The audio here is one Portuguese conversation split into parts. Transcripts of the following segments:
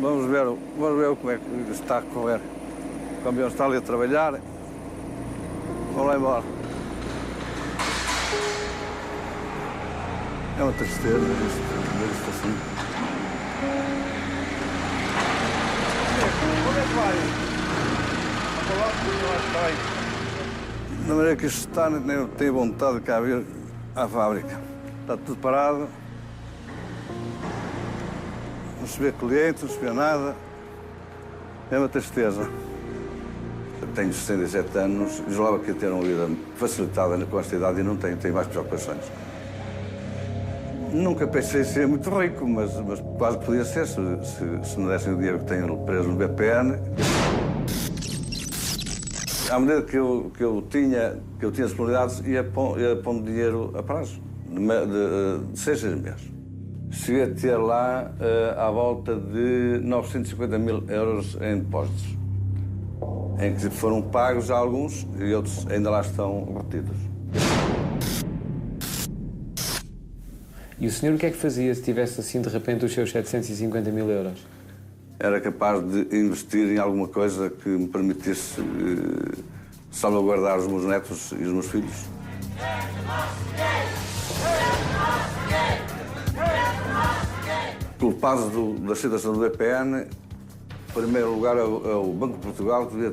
Vamos ver como é que está a correr. O caminhão está ali a trabalhar. Vamos lá embora. É uma tristeza ver isto assim. Onde é que vai? Na maneira que isto está, nem eu tenho vontade de cá vir à fábrica. Está tudo parado. Não se vê cliente, não se vê nada. É uma tristeza. Eu tenho 67 anos e julgava que ia ter uma vida facilitada com esta idade e não tenho mais preocupações. Nunca pensei ser muito rico, mas quase podia ser se me dessem o dinheiro que tenho preso no BPN. À medida que eu tinha disponibilidades, ia pondo dinheiro a prazo, de 6 meses. Cheguei a ter lá à volta de 950 mil euros em depósitos, em que foram pagos alguns e outros ainda lá estão retidos. E o senhor o que é que fazia se tivesse assim de repente os seus 750 mil euros? Era capaz de investir em alguma coisa que me permitisse salvaguardar os meus netos e os meus filhos. Culpado da situação do BPN, em primeiro lugar, é o Banco de Portugal que devia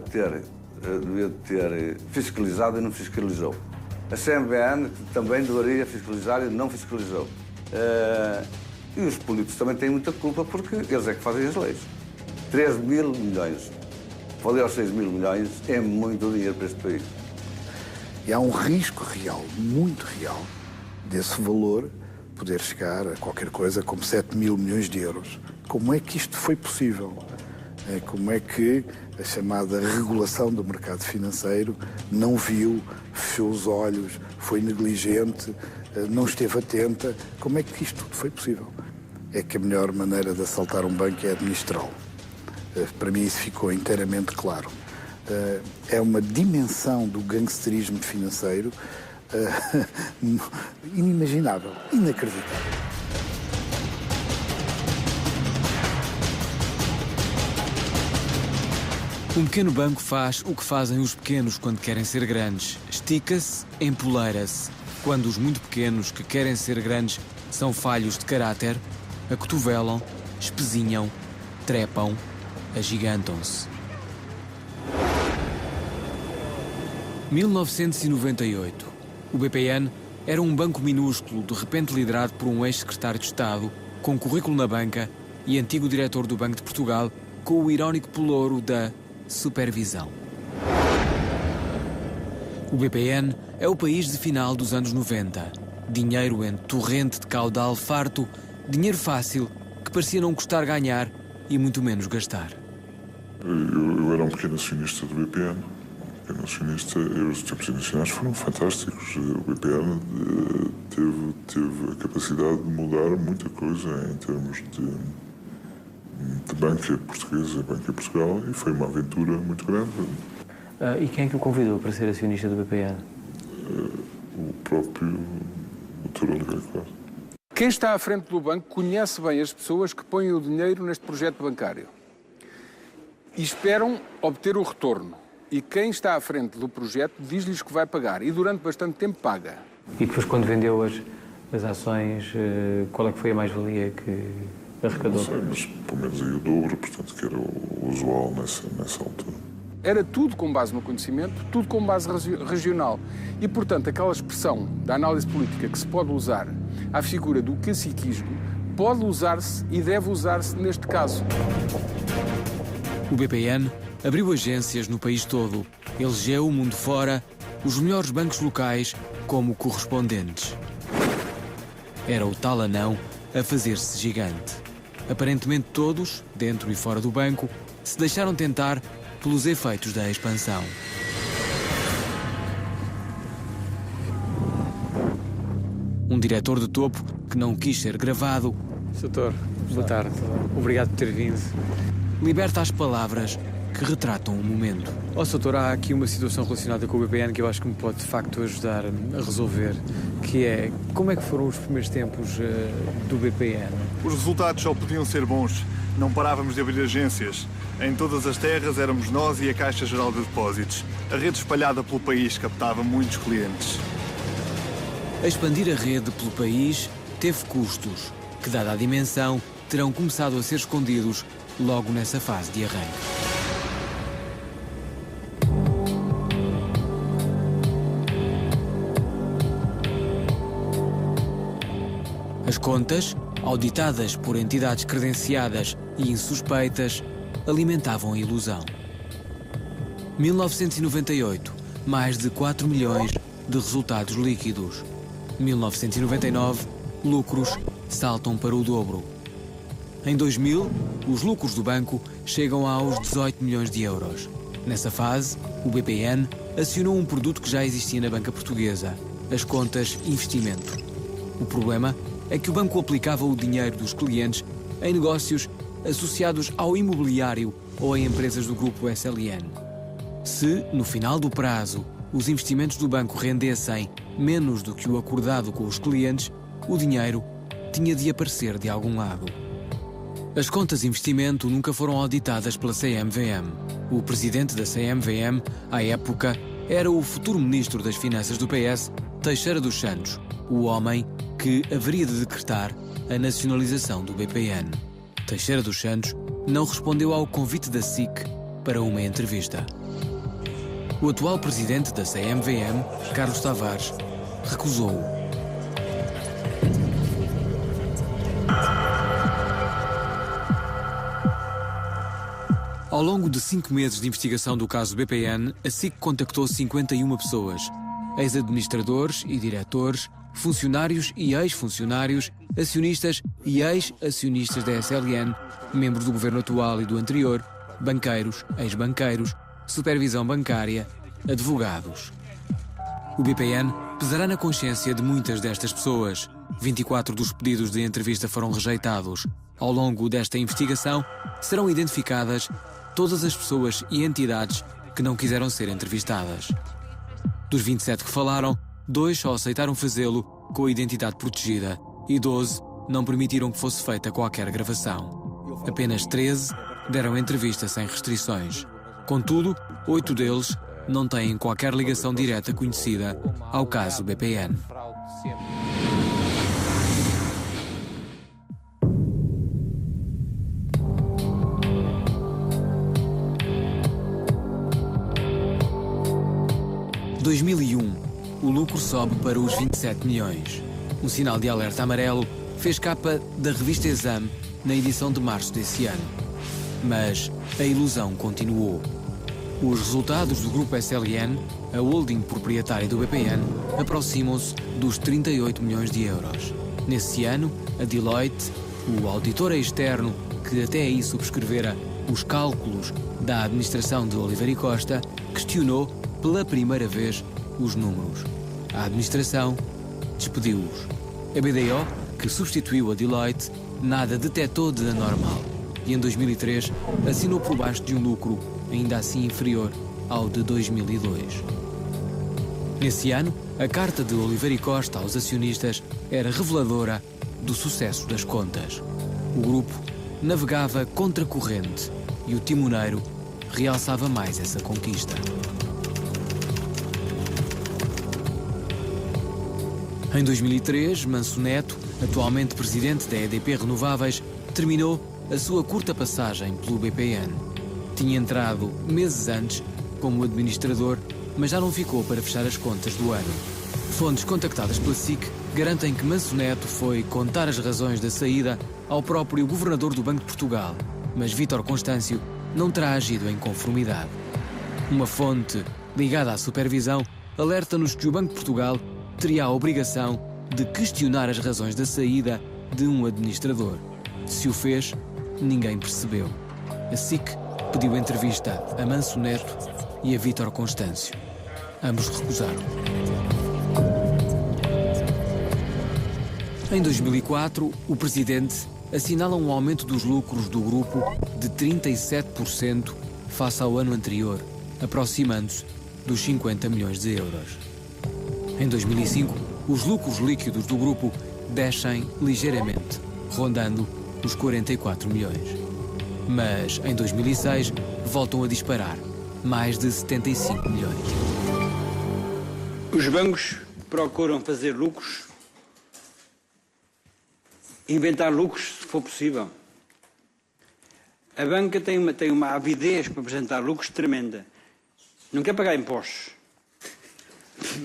ter fiscalizado e não fiscalizou. A CMVM, que também deveria fiscalizar e não fiscalizou. E os políticos também têm muita culpa porque eles é que fazem as leis. 3 mil milhões. Valer aos 6 mil milhões é muito dinheiro para este país. E há um risco real, muito real, desse valor poder chegar a qualquer coisa como 7 mil milhões de euros. Como é que isto foi possível? Como é que a chamada regulação do mercado financeiro não viu, fechou os olhos, foi negligente, não esteve atenta? Como é que isto tudo foi possível? É que a melhor maneira de assaltar um banco é administrá-lo. Para mim isso ficou inteiramente claro. É uma dimensão do gangsterismo financeiro inimaginável, inacreditável. Um pequeno banco faz o que fazem os pequenos quando querem ser grandes. Estica-se, empoleira-se. Quando os muito pequenos que querem ser grandes são falhos de caráter, acotovelam, espezinham, trepam, agigantam-se. 1998. O BPN era um banco minúsculo, de repente liderado por um ex-secretário de Estado, com currículo na banca e antigo diretor do Banco de Portugal, com o irónico pelouro da supervisão. O BPN é o país de final dos anos 90. Dinheiro em torrente de caudal farto, dinheiro fácil que parecia não custar ganhar e muito menos gastar. Eu era um pequeno acionista do BPN. Os tempos iniciais foram fantásticos. O BPN teve a capacidade de mudar muita coisa em termos de banca portuguesa, banca Portugal, e foi uma aventura muito grande. E quem é que o convidou para ser acionista do BPN? O próprio Dr. Oliveira Costa. Quem está à frente do banco conhece bem as pessoas que põem o dinheiro neste projeto bancário e esperam obter o retorno. E quem está à frente do projeto diz-lhes que vai pagar e durante bastante tempo paga. E depois, quando vendeu as ações, qual é que foi a mais-valia que arrecadou? Não sei, mas pelo menos aí o dobro, portanto, que era o usual nessa altura. Era tudo com base no conhecimento, tudo com base regional. E, portanto, aquela expressão da análise política que se pode usar à figura do caciquismo pode usar-se e deve usar-se neste caso. O BPN abriu agências no país todo, elegeu o mundo fora os melhores bancos locais como correspondentes. Era o tal anão a fazer-se gigante. Aparentemente todos, dentro e fora do banco, se deixaram tentar pelos efeitos da expansão. Um diretor de topo que não quis ser gravado. Doutor, boa tarde. Obrigado por ter vindo. Liberta as palavras que retratam o momento. Doutor, há aqui uma situação relacionada com o BPN que eu acho que me pode, de facto, ajudar a resolver, que é, como é que foram os primeiros tempos do BPN? Os resultados só podiam ser bons. Não parávamos de abrir agências. Em todas as terras éramos nós e a Caixa Geral de Depósitos. A rede espalhada pelo país captava muitos clientes. A expandir a rede pelo país teve custos, que, dada a dimensão, terão começado a ser escondidos logo nessa fase de arranque. As contas, auditadas por entidades credenciadas e insuspeitas, alimentavam a ilusão. 1998, mais de 4 milhões de resultados líquidos. 1999, lucros saltam para o dobro. Em 2000, os lucros do banco chegam aos 18 milhões de euros. Nessa fase, o BPN acionou um produto que já existia na banca portuguesa, as contas investimento. O problema é que o banco aplicava o dinheiro dos clientes em negócios associados ao imobiliário ou em empresas do grupo SLN. Se, no final do prazo, os investimentos do banco rendessem menos do que o acordado com os clientes, o dinheiro tinha de aparecer de algum lado. As contas de investimento nunca foram auditadas pela CMVM. O presidente da CMVM, à época, era o futuro ministro das Finanças do PS, Teixeira dos Santos, o homem que haveria de decretar a nacionalização do BPN. Teixeira dos Santos não respondeu ao convite da SIC para uma entrevista. O atual presidente da CMVM, Carlos Tavares, recusou-o. Ao longo de 5 meses de investigação do caso BPN, a SIC contactou 51 pessoas, ex-administradores e diretores, funcionários e ex-funcionários, acionistas e ex-acionistas da SLN, membros do governo atual e do anterior, banqueiros, ex-banqueiros, supervisão bancária, advogados. O BPN pesará na consciência de muitas destas pessoas. 24 dos pedidos de entrevista foram rejeitados. Ao longo desta investigação, serão identificadas todas as pessoas e entidades que não quiseram ser entrevistadas. Dos 27 que falaram, 2 só aceitaram fazê-lo com a identidade protegida e 12 não permitiram que fosse feita qualquer gravação. Apenas 13 deram entrevista sem restrições. Contudo, 8 deles não têm qualquer ligação direta conhecida ao caso BPN. Em 2001, o lucro sobe para os 27 milhões. Um sinal de alerta amarelo fez capa da revista Exame na edição de março desse ano. Mas a ilusão continuou. Os resultados do grupo SLN, a holding proprietária do BPN, aproximam-se dos 38 milhões de euros. Nesse ano, a Deloitte, o auditor externo que até aí subscrevera os cálculos da administração de Oliveira e Costa, questionou pela primeira vez os números. A administração despediu-os. A BDO, que substituiu a Deloitte, nada detectou de anormal e em 2003 assinou por baixo de um lucro ainda assim inferior ao de 2002. Nesse ano, a carta de Oliveira e Costa aos acionistas era reveladora do sucesso das contas. O grupo navegava contracorrente e o timoneiro realçava mais essa conquista. Em 2003, Manso Neto, atualmente presidente da EDP Renováveis, terminou a sua curta passagem pelo BPN. Tinha entrado meses antes como administrador, mas já não ficou para fechar as contas do ano. Fontes contactadas pela SIC garantem que Manso Neto foi contar as razões da saída ao próprio governador do Banco de Portugal, mas Vítor Constâncio não terá agido em conformidade. Uma fonte ligada à supervisão alerta-nos que o Banco de Portugal teria a obrigação de questionar as razões da saída de um administrador. Se o fez, ninguém percebeu. A SIC pediu entrevista a Manso Neto e a Vítor Constâncio. Ambos recusaram. Em 2004, o presidente assinala um aumento dos lucros do grupo de 37% face ao ano anterior, aproximando-se dos 50 milhões de euros. Em 2005, os lucros líquidos do grupo descem ligeiramente, rondando os 44 milhões. Mas, em 2006, voltam a disparar. Mais de 75 milhões. Os bancos procuram fazer lucros, inventar lucros, se for possível. A banca tem uma avidez para apresentar lucros tremenda. Não quer pagar impostos.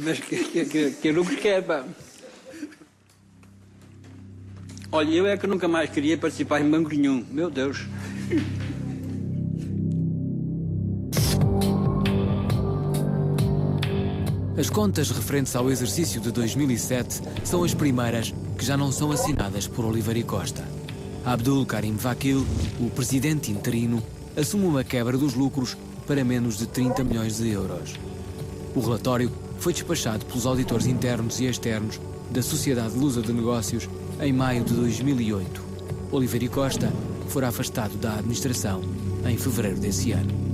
Mas que lucros quer, pá. Olha, eu é que nunca mais queria participar em banco nenhum. Meu Deus. As contas referentes ao exercício de 2007 são as primeiras que já não são assinadas por Oliveira e Costa. Abdul Karim Vakil, o presidente interino, assume uma quebra dos lucros para menos de 30 milhões de euros. O relatório foi despachado pelos auditores internos e externos da Sociedade Lusa de Negócios em maio de 2008. Oliveira e Costa fora afastado da administração em fevereiro desse ano.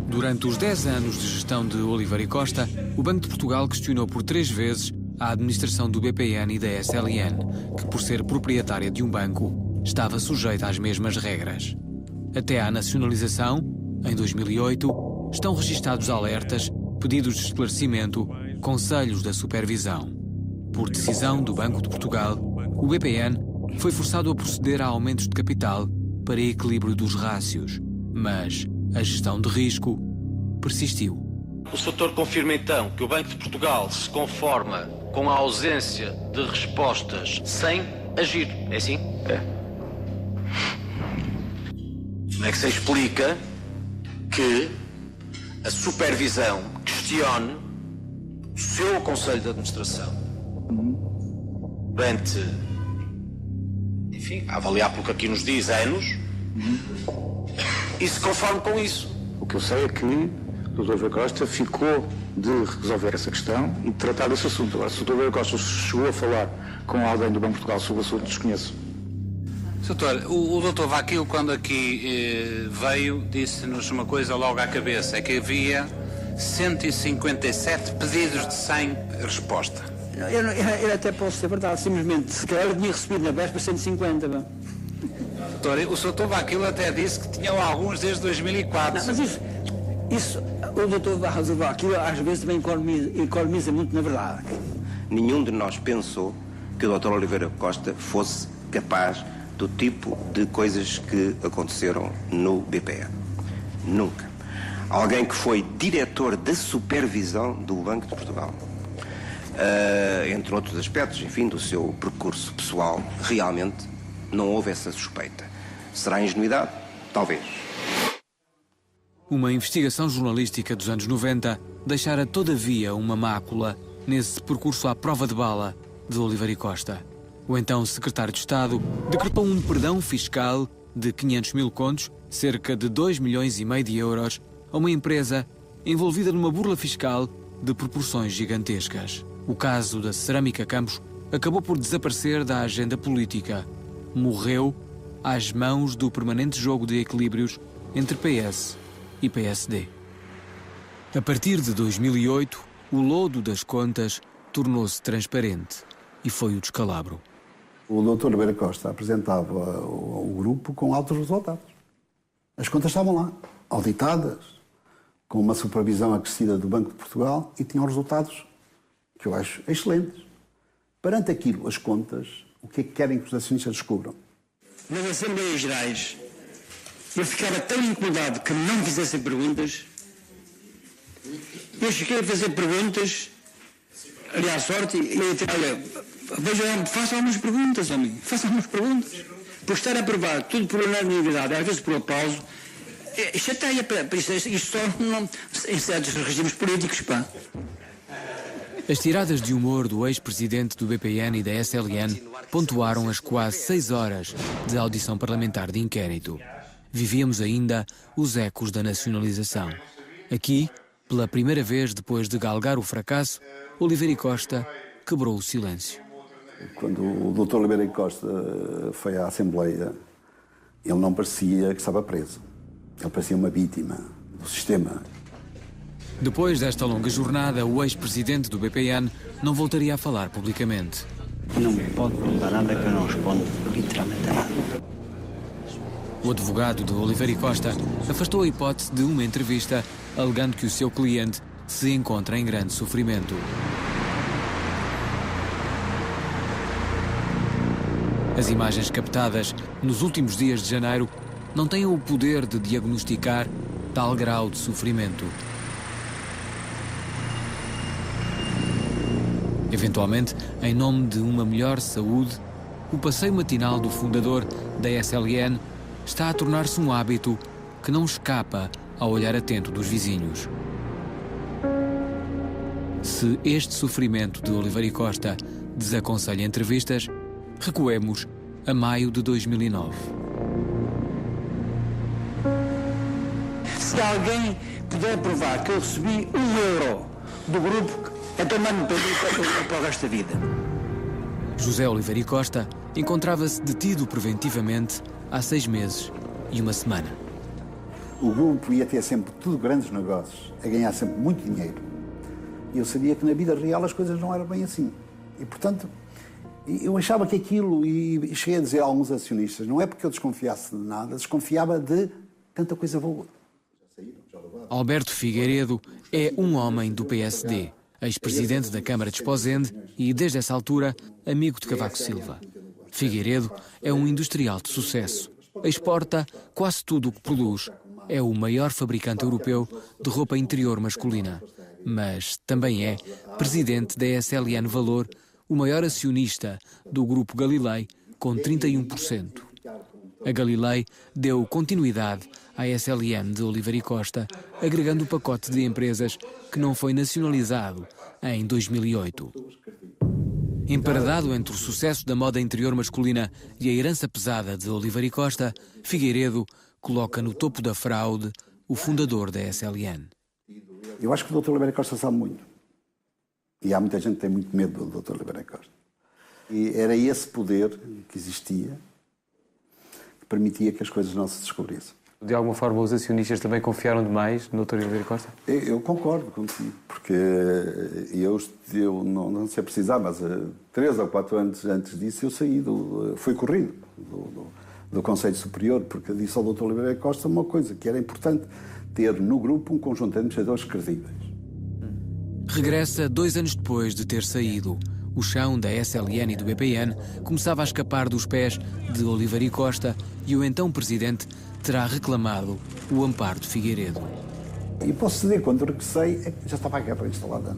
Durante os 10 anos de gestão de Oliveira e Costa, o Banco de Portugal questionou por 3 vezes a administração do BPN e da SLN, que, por ser proprietária de um banco, estava sujeita às mesmas regras. Até à nacionalização, em 2008, estão registados alertas, pedidos de esclarecimento, conselhos da supervisão. Por decisão do Banco de Portugal, o BPN foi forçado a proceder a aumentos de capital para equilíbrio dos rácios, mas a gestão de risco persistiu. O setor confirma então que o Banco de Portugal se conforma com a ausência de respostas sem agir. É assim? É. Como é que se explica que a supervisão questione o seu Conselho de Administração durante, enfim, a avaliar pelo que aqui nos diz, anos, e se conforme com isso? O que eu sei é que o Dr. Oliveira Costa ficou de resolver essa questão e de tratar desse assunto. Agora, se o Dr. Oliveira Costa chegou a falar com alguém do Banco de Portugal sobre o assunto, desconheço. Doutor, o Dr. Vakil, quando aqui veio, disse-nos uma coisa logo à cabeça, é que havia 157 pedidos de 100 resposta. Eu até posso ser verdade, simplesmente, se calhar eu tinha recebido na véspera 150, bem. Doutor, o Dr. Vakil até disse que tinham alguns desde 2004. Não, mas isso o Dr. Vakil às vezes também economiza muito, na verdade. Nenhum de nós pensou que o Dr. Oliveira Costa fosse capaz do tipo de coisas que aconteceram no BPN. Nunca. Alguém que foi diretor da supervisão do Banco de Portugal, entre outros aspectos, enfim, do seu percurso pessoal, realmente não houve essa suspeita. Será ingenuidade? Talvez. Uma investigação jornalística dos anos 90 deixara todavia uma mácula nesse percurso à prova de bala de Oliveira e Costa. O então secretário de Estado decretou um perdão fiscal de 500 mil contos, cerca de 2,5 milhões de euros, a uma empresa envolvida numa burla fiscal de proporções gigantescas. O caso da Cerâmica Campos acabou por desaparecer da agenda política. Morreu às mãos do permanente jogo de equilíbrios entre PS e PSD. A partir de 2008, o lodo das contas tornou-se transparente e foi o descalabro. O Dr. Oliveira Costa apresentava o grupo com altos resultados. As contas estavam lá, auditadas, com uma supervisão acrescida do Banco de Portugal e tinham resultados que eu acho excelentes. Perante aquilo, as contas, o que é que querem que os acionistas descubram? Nas Assembleias Gerais, eu ficava tão incomodado que não me fizessem perguntas. Eu cheguei a fazer perguntas, ali à sorte, e eu disse, olha, vejam, façam algumas perguntas, homem, façam algumas perguntas. Por estar a provar tudo por unanimidade, às vezes por aplauso, chateia para isto só não, em certos regimes políticos, pá. As tiradas de humor do ex-presidente do BPN e da SLN pontuaram as quase 6 horas de audição parlamentar de inquérito. Vivíamos ainda os ecos da nacionalização. Aqui, pela primeira vez depois de galgar o fracasso, Oliveira e Costa quebrou o silêncio. Quando o Dr. Oliveira Costa foi à Assembleia, ele não parecia que estava preso. Ele parecia uma vítima do sistema. Depois desta longa jornada, o ex-presidente do BPN não voltaria a falar publicamente. Não me pode perguntar nada que eu não respondo literalmente a nada. O advogado de Oliveira e Costa afastou a hipótese de uma entrevista, alegando que o seu cliente se encontra em grande sofrimento. As imagens captadas nos últimos dias de janeiro não têm o poder de diagnosticar tal grau de sofrimento. Eventualmente, em nome de uma melhor saúde, o passeio matinal do fundador da SLN está a tornar-se um hábito que não escapa ao olhar atento dos vizinhos. Se este sofrimento de Oliveira e Costa desaconselha entrevistas, recuemos a maio de 2009. Se alguém puder provar que eu recebi €1 do grupo, então mando para o resto da vida. José Oliveira e Costa encontrava-se detido preventivamente há 6 meses e 1 semana. O grupo ia ter sempre tudo grandes negócios, a ganhar sempre muito dinheiro. E eu sabia que na vida real as coisas não eram bem assim. E, portanto, eu achava que aquilo, e cheguei a dizer a alguns acionistas, não é porque eu desconfiasse de nada, desconfiava de tanta coisa boa. Alberto Figueiredo é um homem do PSD, ex-presidente da Câmara de Esposende e, desde essa altura, amigo de Cavaco Silva. Figueiredo é um industrial de sucesso. Exporta quase tudo o que produz. É o maior fabricante europeu de roupa interior masculina. Mas também é presidente da SLN Valor, o maior acionista do Grupo Galilei, com 31%. A Galilei deu continuidade à SLN de Oliveira e Costa, agregando o pacote de empresas que não foi nacionalizado em 2008. Emparedado entre o sucesso da moda interior masculina e a herança pesada de Oliveira e Costa, Figueiredo coloca no topo da fraude o fundador da SLN. Eu acho que o Dr. Oliveira Costa sabe muito. E há muita gente que tem muito medo do Dr. Oliveira Costa. E era esse poder que existia que permitia que as coisas não se descobrissem. De alguma forma, os acionistas também confiaram demais no Dr. Oliveira Costa? Eu concordo contigo, porque eu não sei precisar, mas 3 ou 4 anos antes disso eu saí, fui corrido do Conselho Superior, porque disse ao Dr. Oliveira Costa uma coisa, que era importante ter no grupo um conjunto de administradores credíveis. Regressa 2 anos depois de ter saído. O chão da SLN e do BPN começava a escapar dos pés de Oliveira e Costa e o então presidente terá reclamado o amparo de Figueiredo. E posso dizer, quando regressei, já estava a guerra instalada.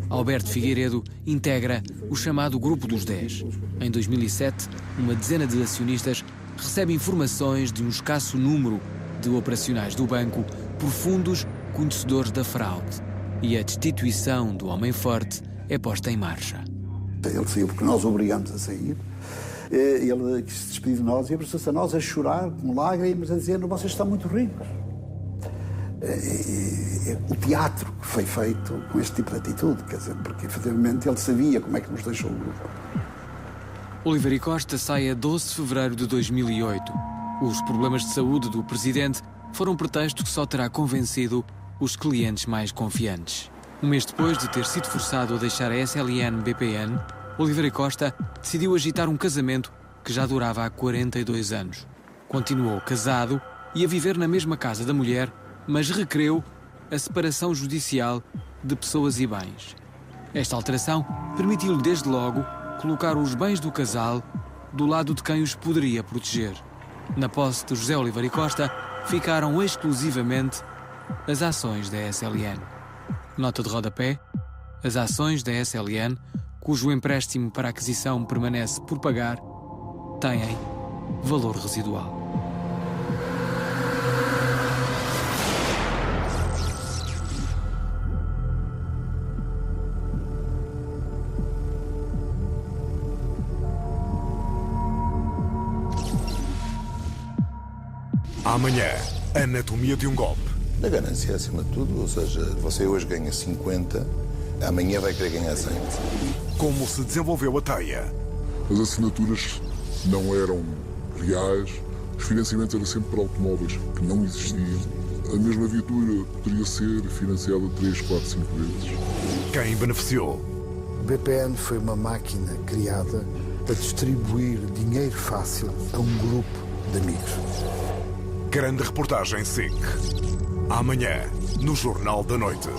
Alberto Figueiredo integra o chamado Grupo dos 10. Em 2007, uma dezena de acionistas recebe informações de um escasso número de operacionais do banco por fundos conhecedores da fraude. E a destituição do homem forte é posta em marcha. Ele saiu porque nós o obrigamos a sair. Ele quis se despedir de nós e abraçou-se a nós a chorar com lágrimas, a dizer: vocês estão muito ricos. O teatro que foi feito com este tipo de atitude, quer dizer, porque efetivamente ele sabia como é que nos deixou o grupo. Oliveira e Costa sai a 12 de fevereiro de 2008. Os problemas de saúde do presidente foram pretexto que só terá convencido os clientes mais confiantes. Um mês depois de ter sido forçado a deixar a SLN-BPN, Oliveira e Costa decidiu agitar um casamento que já durava há 42 anos. Continuou casado e a viver na mesma casa da mulher, mas requereu a separação judicial de pessoas e bens. Esta alteração permitiu-lhe desde logo colocar os bens do casal do lado de quem os poderia proteger. Na posse de José Oliveira e Costa ficaram exclusivamente as ações da SLN. Nota de rodapé: as ações da SLN, cujo empréstimo para aquisição permanece por pagar, têm valor residual. Amanhã, anatomia de um golpe. A ganância, acima de tudo, ou seja, você hoje ganha 50, amanhã vai querer ganhar 100. Como se desenvolveu a teia. As assinaturas não eram reais, os financiamentos eram sempre para automóveis que não existiam. A mesma viatura poderia ser financiada 3, 4, 5 vezes. Quem beneficiou? O BPN foi uma máquina criada para distribuir dinheiro fácil a um grupo de amigos. Grande reportagem SIC. Amanhã, no Jornal da Noite.